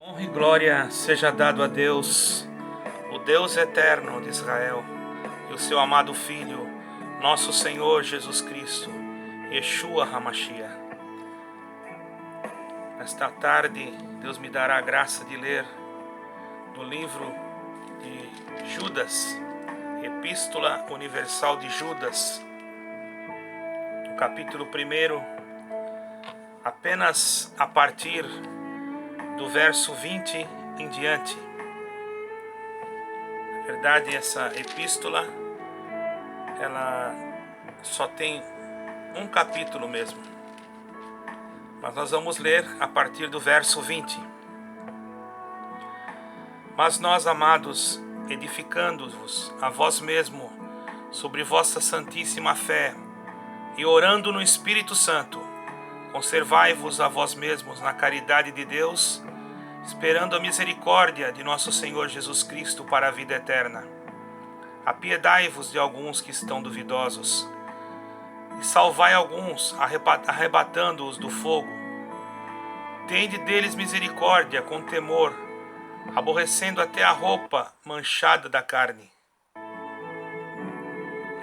Honra e glória seja dado a Deus, o Deus eterno de Israel, e o seu amado Filho, nosso Senhor Jesus Cristo, Yeshua HaMashiach. Nesta tarde, Deus me dará a graça de ler do livro de Judas, Epístola Universal de Judas, no capítulo 1, apenas a partir do verso 20 em diante. Na verdade, essa epístola, ela só tem um capítulo mesmo. Mas nós vamos ler a partir do verso 20. Mas nós, amados, edificando-vos a vós mesmo sobre vossa santíssima fé e orando no Espírito Santo, conservai-vos a vós mesmos na caridade de Deus, esperando a misericórdia de nosso Senhor Jesus Cristo para a vida eterna. Apiedai-vos de alguns que estão duvidosos, e salvai alguns, arrebatando-os do fogo. Tende deles misericórdia com temor, aborrecendo até a roupa manchada da carne.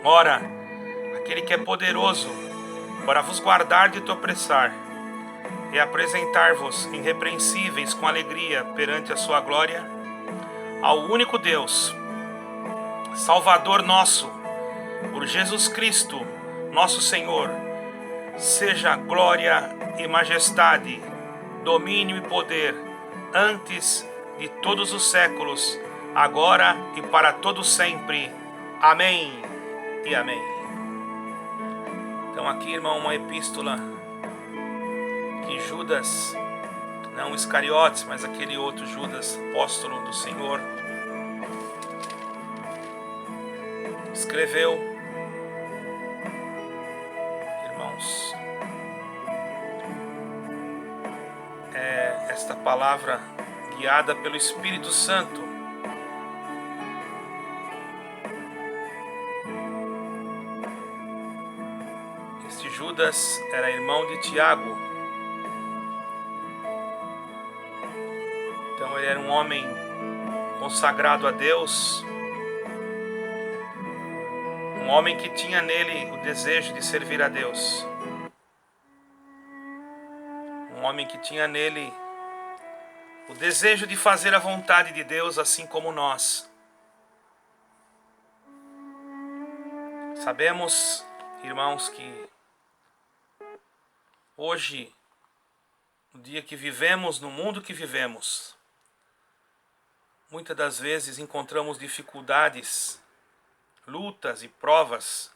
Ora, aquele que é poderoso para vos guardar de tropeçar e apresentar-vos irrepreensíveis com alegria perante a sua glória, ao único Deus, Salvador nosso, por Jesus Cristo, nosso Senhor, seja glória e majestade, domínio e poder, antes de todos os séculos, agora e para todo sempre. Amém e amém. Então aqui, irmão, uma epístola que Judas, não Iscariotes, mas aquele outro Judas, apóstolo do Senhor, escreveu. Irmãos, esta palavra guiada pelo Espírito Santo. Este Judas era irmão de Tiago. Então ele era um homem consagrado a Deus, um homem que tinha nele o desejo de servir a Deus, um homem que tinha nele o desejo de fazer a vontade de Deus, assim como nós. Sabemos, irmãos, que hoje, no dia que vivemos, no mundo que vivemos, muitas das vezes encontramos dificuldades, lutas e provas.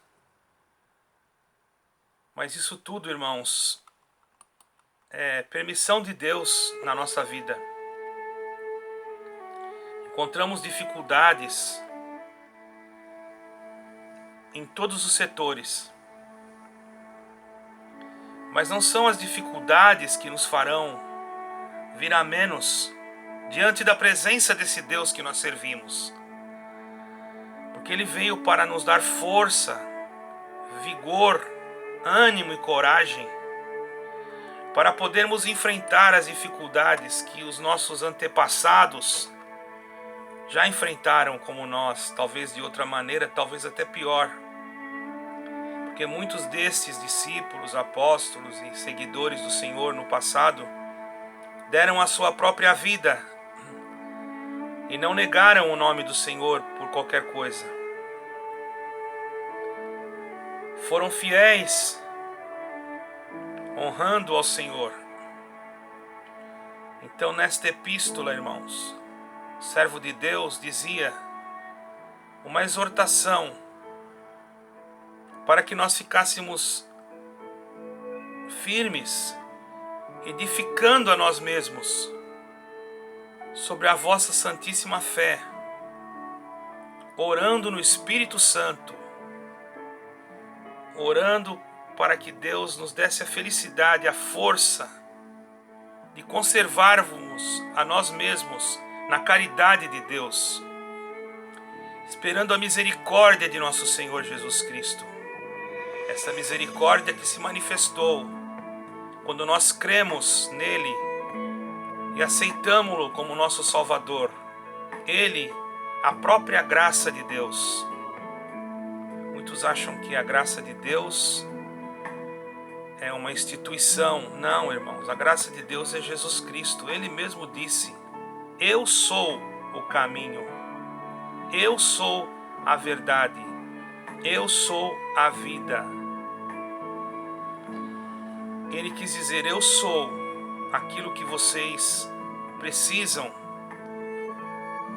Mas isso tudo, irmãos, é permissão de Deus na nossa vida. Encontramos dificuldades em todos os setores. Mas não são as dificuldades que nos farão vir a menos diante da presença desse Deus que nós servimos. Porque Ele veio para nos dar força, vigor, ânimo e coragem para podermos enfrentar as dificuldades que os nossos antepassados já enfrentaram como nós, talvez de outra maneira, talvez até pior. Porque muitos desses discípulos, apóstolos e seguidores do Senhor no passado deram a sua própria vida e não negaram o nome do Senhor por qualquer coisa. Foram fiéis, honrando ao Senhor. Então, nesta epístola, irmãos, o servo de Deus dizia uma exortação para que nós ficássemos firmes, edificando a nós mesmos sobre a vossa santíssima fé, orando no Espírito Santo, orando para que Deus nos desse a felicidade, a força de conservarmos a nós mesmos na caridade de Deus, esperando a misericórdia de nosso Senhor Jesus Cristo. Essa misericórdia que se manifestou quando nós cremos nele e aceitamo-lo como nosso Salvador. Ele, a própria graça de Deus. Muitos acham que a graça de Deus é uma instituição. Não, irmãos, a graça de Deus é Jesus Cristo. Ele mesmo disse: eu sou o caminho, eu sou a verdade, eu sou a vida. Ele quis dizer: eu sou aquilo que vocês precisam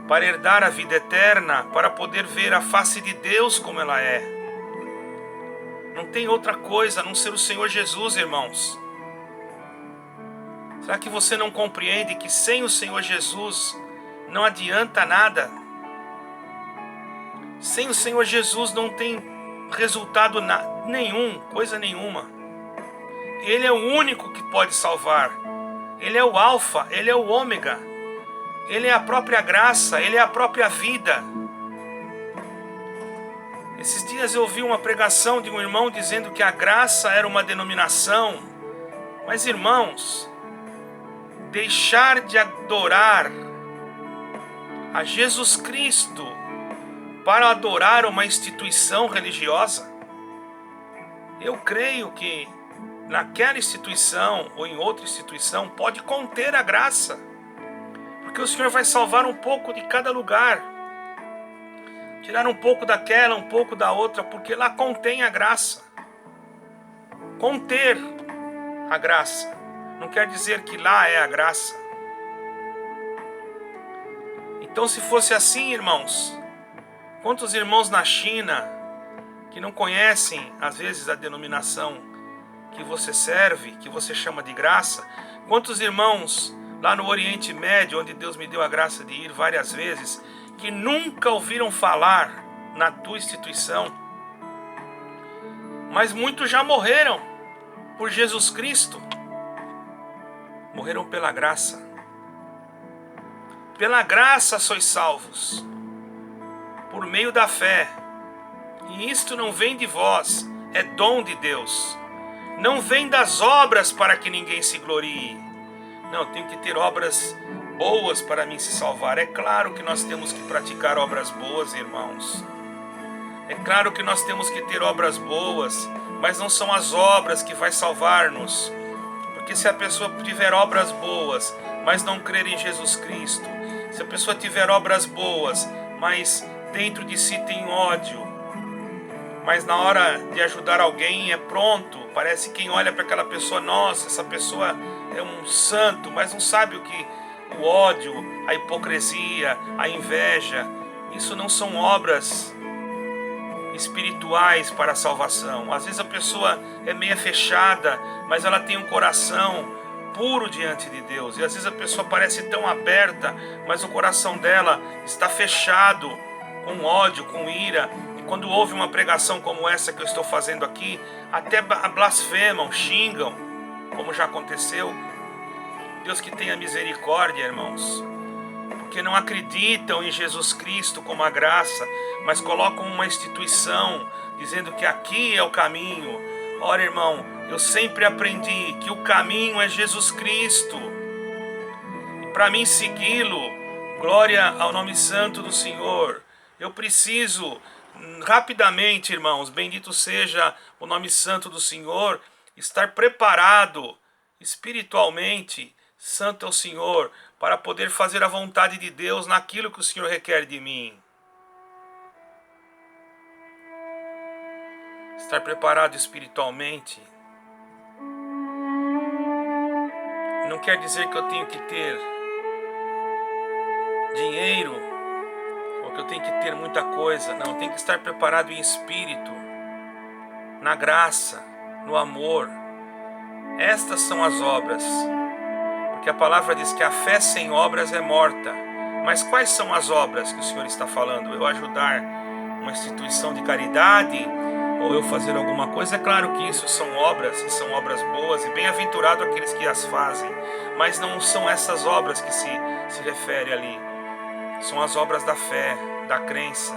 para herdar a vida eterna, para poder ver a face de Deus como ela é. Não tem outra coisa a não ser o Senhor Jesus, irmãos. Será que você não compreende que sem o Senhor Jesus não adianta nada? Sem o Senhor Jesus não tem resultado nenhum, coisa nenhuma. Ele é o único que pode salvar. Ele é o alfa, ele é o ômega. Ele é a própria graça, ele é a própria vida. Esses dias eu ouvi uma pregação de um irmão dizendo que a graça era uma denominação. Mas, irmãos, deixar de adorar a Jesus Cristo para adorar uma instituição religiosa? Eu creio que naquela instituição ou em outra instituição pode conter a graça, porque o Senhor vai salvar um pouco de cada lugar, tirar um pouco daquela, um pouco da outra, porque lá contém a graça. Conter a graça não quer dizer que lá é a graça. Então, se fosse assim, irmãos, quantos irmãos na China que não conhecem às vezes a denominação que você serve, que você chama de graça? Quantos irmãos lá no Oriente Médio, onde Deus me deu a graça de ir várias vezes, que nunca ouviram falar na tua instituição, mas muitos já morreram por Jesus Cristo, morreram pela graça. Pela graça sois salvos, por meio da fé, e isto não vem de vós, é dom de Deus, não vem das obras para que ninguém se glorie. Não, tem que ter obras boas para mim se salvar. É claro que nós temos que praticar obras boas, irmãos. É claro que nós temos que ter obras boas, mas não são as obras que vai salvar-nos. Porque se a pessoa tiver obras boas, mas não crer em Jesus Cristo, se a pessoa tiver obras boas, mas dentro de si tem ódio, mas na hora de ajudar alguém é pronto, parece que quem olha para aquela pessoa, nossa, essa pessoa é um santo, mas não sabe o que o ódio, a hipocrisia, a inveja, isso não são obras espirituais para a salvação. Às vezes a pessoa é meia fechada, mas ela tem um coração puro diante de Deus. E às vezes a pessoa parece tão aberta, mas o coração dela está fechado com ódio, com ira. E quando ouve uma pregação como essa que eu estou fazendo aqui, até blasfemam, xingam, como já aconteceu. Deus que tenha misericórdia, irmãos, porque não acreditam em Jesus Cristo como a graça, mas colocam uma instituição, dizendo que aqui é o caminho. Ora, irmão, eu sempre aprendi que o caminho é Jesus Cristo, e para mim segui-lo, glória ao nome santo do Senhor, eu preciso rapidamente, irmãos, bendito seja o nome santo do Senhor, estar preparado espiritualmente. Santo é o Senhor, para poder fazer a vontade de Deus naquilo que o Senhor requer de mim. Estar preparado espiritualmente não quer dizer que eu tenho que ter dinheiro ou que eu tenho que ter muita coisa. Não, eu tenho que estar preparado em espírito, na graça, no amor. Estas são as obras. Porque a palavra diz que a fé sem obras é morta. Mas quais são as obras que o Senhor está falando? Eu ajudar uma instituição de caridade? Ou eu fazer alguma coisa? É claro que isso são obras, e são obras boas, e bem-aventurado aqueles que as fazem. Mas não são essas obras que se refere ali. São as obras da fé, da crença,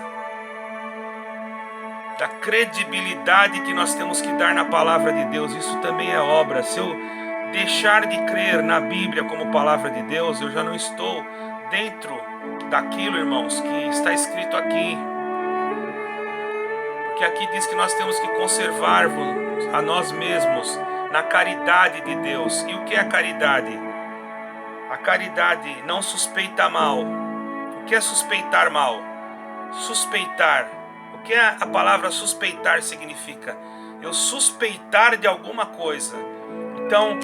da credibilidade que nós temos que dar na palavra de Deus. Isso também é obra. Se eu deixar de crer na Bíblia como palavra de Deus, eu já não estou dentro daquilo, irmãos, que está escrito aqui. Porque aqui diz que nós temos que conservar-vos a nós mesmos na caridade de Deus. E o que é a caridade? A caridade não suspeita mal. O que é suspeitar mal? Suspeitar. O que a palavra suspeitar significa? Eu suspeitar de alguma coisa. Então,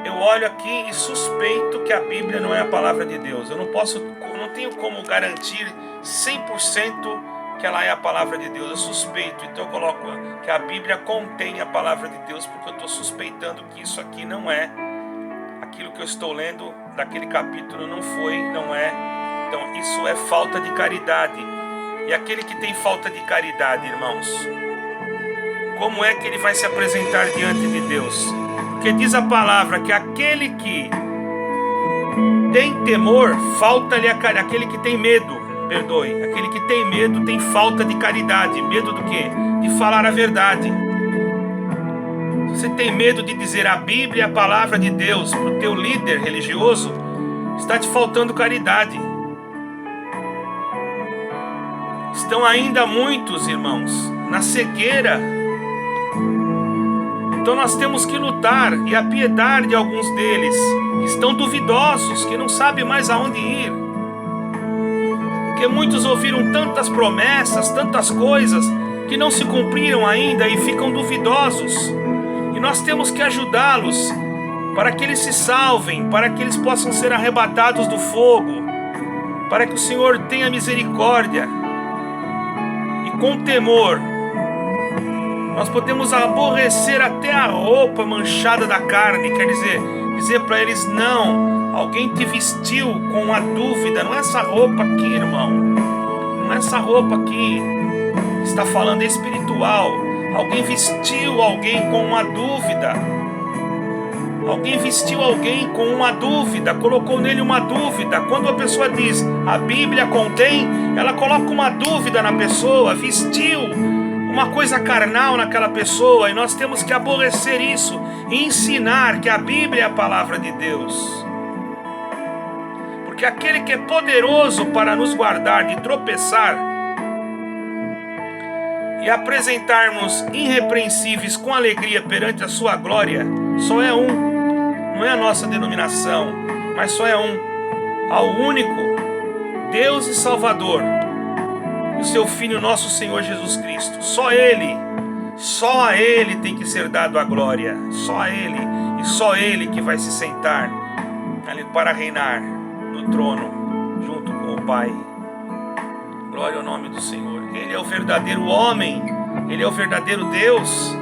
eu olho aqui e suspeito que a Bíblia não é a palavra de Deus. Eu não tenho como garantir 100% que ela é a palavra de Deus. Eu suspeito, então eu coloco que a Bíblia contém a palavra de Deus, porque eu estou suspeitando que isso aqui não é aquilo que eu estou lendo daquele capítulo, não é. Então isso é falta de caridade. E aquele que tem falta de caridade, irmãos, como é que ele vai se apresentar diante de Deus? Porque diz a palavra que aquele que tem temor, falta-lhe aquele que tem medo. Perdoe, aquele que tem medo tem falta de caridade. Medo do quê? De falar a verdade. Se você tem medo de dizer a Bíblia, a palavra de Deus, para o teu líder religioso, está te faltando caridade. Estão ainda muitos, irmãos, na cegueira. Então nós temos que lutar e apiedar de alguns deles que estão duvidosos, que não sabem mais aonde ir. Porque muitos ouviram tantas promessas, tantas coisas que não se cumpriram ainda e ficam duvidosos. E nós temos que ajudá-los para que eles se salvem, para que eles possam ser arrebatados do fogo, para que o Senhor tenha misericórdia. E com temor, nós podemos aborrecer até a roupa manchada da carne, quer dizer para eles: não, alguém te vestiu com a dúvida. Não é essa roupa aqui, irmão, não é essa roupa aqui, está falando espiritual. Alguém vestiu alguém com uma dúvida. Alguém vestiu alguém com uma dúvida, colocou nele uma dúvida. Quando a pessoa diz a Bíblia contém, ela coloca uma dúvida na pessoa, vestiu uma coisa carnal naquela pessoa. E nós temos que aborrecer isso e ensinar que a Bíblia é a palavra de Deus. Porque aquele que é poderoso para nos guardar de tropeçar e apresentarmos irrepreensíveis com alegria perante a sua glória, só é um. Não é a nossa denominação, mas só é um. Ao único Deus e Salvador, o seu Filho, nosso Senhor Jesus Cristo. Só a Ele tem que ser dado a glória. Só a Ele, e só Ele que vai se sentar ali para reinar no trono junto com o Pai. Glória ao nome do Senhor. Ele é o verdadeiro homem, Ele é o verdadeiro Deus.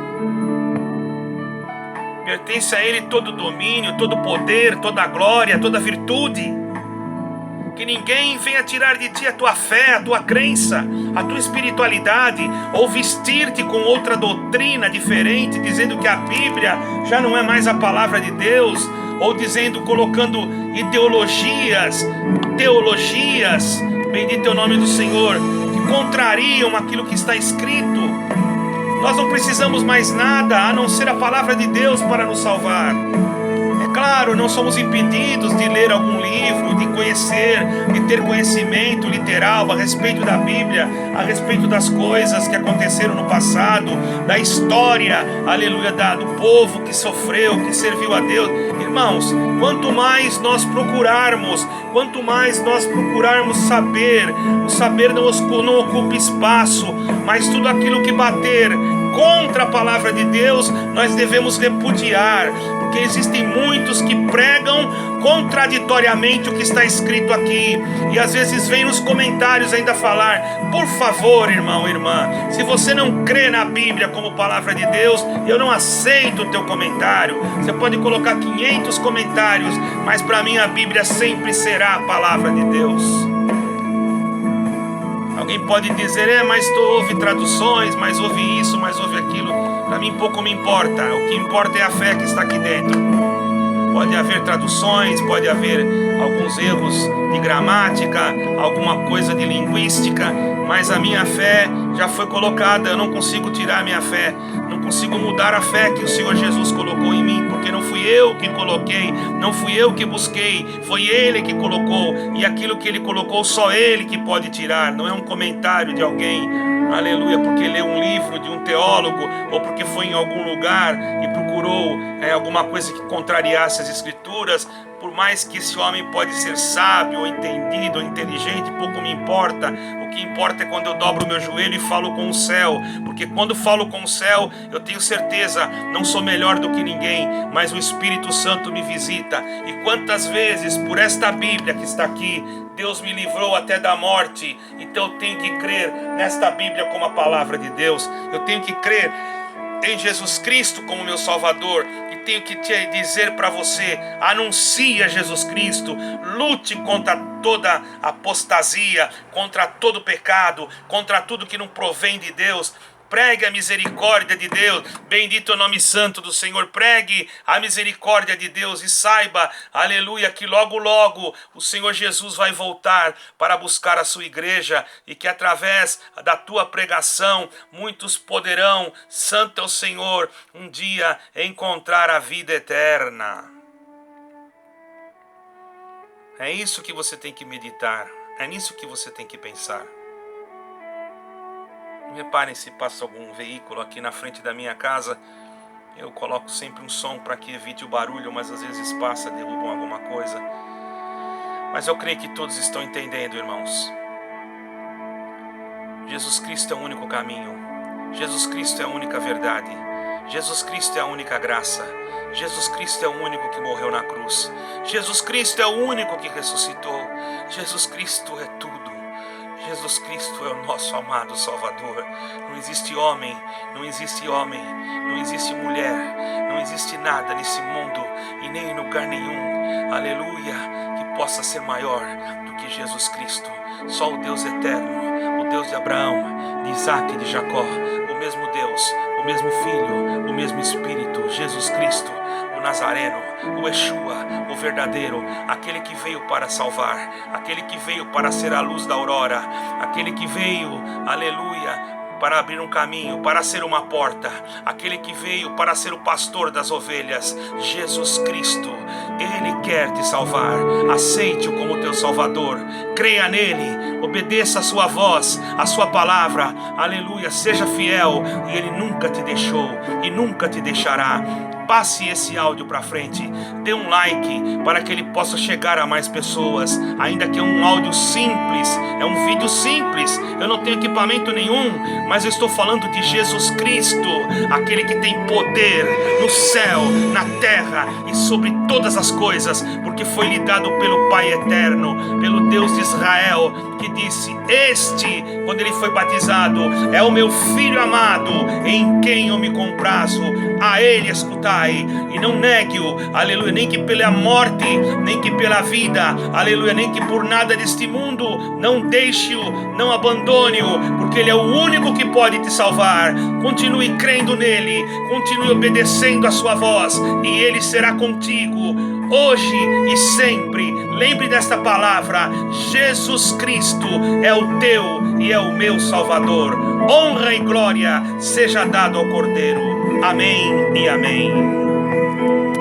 Pertence a Ele todo o domínio, todo o poder, toda a glória, toda a virtude. Que ninguém venha tirar de ti a tua fé, a tua crença, a tua espiritualidade, ou vestir-te com outra doutrina diferente, dizendo que a Bíblia já não é mais a palavra de Deus, ou dizendo, colocando teologias, bendito é o nome do Senhor, que contrariam aquilo que está escrito. Nós não precisamos mais nada a não ser a palavra de Deus para nos salvar. É claro, não somos impedidos de ler algum livro, de conhecer, de ter conhecimento literal a respeito da Bíblia, a respeito das coisas que aconteceram no passado, da história, aleluia, do povo que sofreu, que serviu a Deus. Irmãos, quanto mais nós procurarmos saber, o saber não ocupa espaço, mas tudo aquilo que bater contra a palavra de Deus, nós devemos repudiar, porque existem muitos que pregam contraditoriamente o que está escrito aqui, e às vezes vem nos comentários ainda falar: por favor, irmão, irmã, se você não crê na Bíblia como palavra de Deus, eu não aceito o teu comentário. Você pode colocar 500 comentários, mas para mim a Bíblia sempre será a palavra de Deus. Alguém pode dizer: mas tu ouve traduções, mas ouve isso, mas ouve aquilo. Para mim pouco me importa. O que importa é a fé que está aqui dentro. Pode haver traduções, pode haver alguns erros de gramática, alguma coisa de linguística, mas a minha fé já foi colocada. Eu não consigo tirar a minha fé, não consigo mudar a fé que o Senhor Jesus colocou em mim, porque não fui eu que coloquei, não fui eu que busquei, foi Ele que colocou, e aquilo que Ele colocou só Ele que pode tirar, não é um comentário de alguém, aleluia, porque leu um livro de um teólogo, ou porque foi em algum lugar e procurou alguma coisa que contrariasse as Escrituras. Por mais que esse homem pode ser sábio, ou entendido, ou inteligente, pouco me importa. O que importa é quando eu dobro o meu joelho e falo com o céu, porque quando falo com o céu, eu tenho certeza, não sou melhor do que ninguém, mas o Espírito Santo me visita. E quantas vezes, por esta Bíblia que está aqui, Deus me livrou até da morte. Então eu tenho que crer nesta Bíblia como a palavra de Deus. Eu tenho que crer em Jesus Cristo como meu Salvador, e tenho que te dizer para você: anuncie a Jesus Cristo, lute contra toda apostasia, contra todo pecado, contra tudo que não provém de Deus. Pregue a misericórdia de Deus, bendito é o nome santo do Senhor. Pregue a misericórdia de Deus e saiba, aleluia, que logo logo o Senhor Jesus vai voltar para buscar a sua igreja, e que através da tua pregação muitos poderão, santo é o Senhor, um dia encontrar a vida eterna. É isso que você tem que meditar, é nisso que você tem que pensar. Reparem, se passa algum veículo aqui na frente da minha casa, eu coloco sempre um som para que evite o barulho, mas às vezes passa, derrubam alguma coisa. Mas eu creio que todos estão entendendo, irmãos. Jesus Cristo é o único caminho. Jesus Cristo é a única verdade. Jesus Cristo é a única graça. Jesus Cristo é o único que morreu na cruz. Jesus Cristo é o único que ressuscitou. Jesus Cristo é tudo. Jesus Cristo é o nosso amado Salvador. Não existe homem, não existe homem, não existe mulher, não existe nada nesse mundo e nem em lugar nenhum, aleluia, que possa ser maior do que Jesus Cristo. Só o Deus eterno, o Deus de Abraão, de Isaac e de Jacó, o mesmo Deus, o mesmo Filho, o mesmo Espírito, Jesus Cristo, o Nazareno, o Yeshua, o verdadeiro, aquele que veio para salvar, aquele que veio para ser a luz da aurora, aquele que veio, aleluia, para abrir um caminho, para ser uma porta, aquele que veio para ser o pastor das ovelhas, Jesus Cristo. Ele quer te salvar. Aceite-o como teu Salvador, creia nele, obedeça a sua voz, a sua palavra, aleluia, seja fiel, e ele nunca te deixou e nunca te deixará. Passe esse áudio para frente, dê um like para que ele possa chegar a mais pessoas, ainda que é um áudio simples, é um vídeo simples, eu não tenho equipamento nenhum, mas eu estou falando de Jesus Cristo, aquele que tem poder no céu, na terra e sobre todas as coisas, porque foi lhe dado pelo Pai eterno, pelo Deus de Israel, que disse: este, quando ele foi batizado, é o meu Filho amado, em quem eu me comprazo, a ele escutai, e não negue-o, aleluia, nem que pela morte, nem que pela vida, aleluia, nem que por nada deste mundo, não deixe-o, não abandone-o, porque ele é o único que pode te salvar. Continue crendo nele, continue obedecendo a sua voz, e ele será contigo, hoje e sempre. Lembre desta palavra: Jesus Cristo é o teu e é o meu Salvador. Honra e glória seja dado ao Cordeiro. Amém e amém.